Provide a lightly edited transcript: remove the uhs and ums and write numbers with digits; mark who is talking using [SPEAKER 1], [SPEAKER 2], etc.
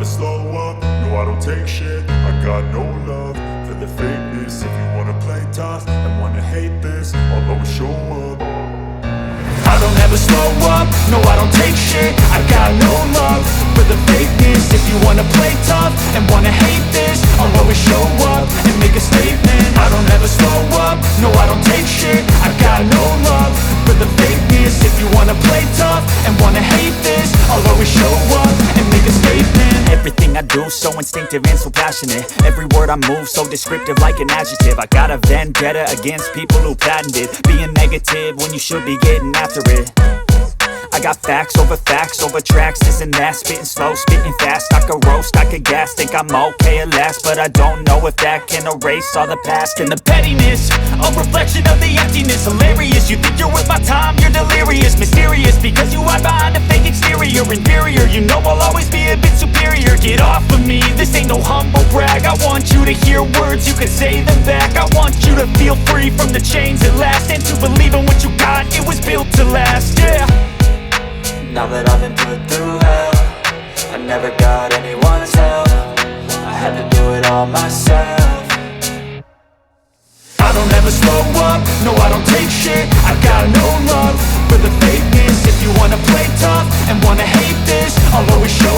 [SPEAKER 1] slow up, no I don't take shit. I got no love for the fakeness. If you wanna play tough and wanna hate this, I'll always show up. I don't ever slow up, no I don't take shit. I got no love for the fakeness. If you wanna play tough and wanna hate this, I'll always show up and make a statement. I don't ever slow up, no I don't take shit. I got no love for the fakeness. If you wanna play tough and wanna hate this, I'll always show up and make a statement.
[SPEAKER 2] Everything I do so instinctive and so passionate. Every word I move so descriptive like an adjective. I got a vendetta against people who patented being negative when you should be getting after it. I got facts over tracks, this and that. Spitting slow, spitting fast, I could roast, I could gas. Think I'm okay at last, but I don't know if that can erase all the past. And the pettiness, a reflection of the emptiness. Hilarious, you think you're worth my time, you're delirious. Mysterious, because you hide behind a fake exterior. Inferior, you know I'll always be a bit superior. Get off of me, this ain't no humble brag. I want you to hear words, you can say them back. I want you to feel free from the chains at last, and to believe in what you got, it was built to last, yeah.
[SPEAKER 3] Now that I've been put through hell, I never got anyone's help. I had to do it all myself.
[SPEAKER 1] I don't ever slow up, no I don't take shit. I got no love for the fakeness. If you wanna play tough and wanna hate this, I'll always show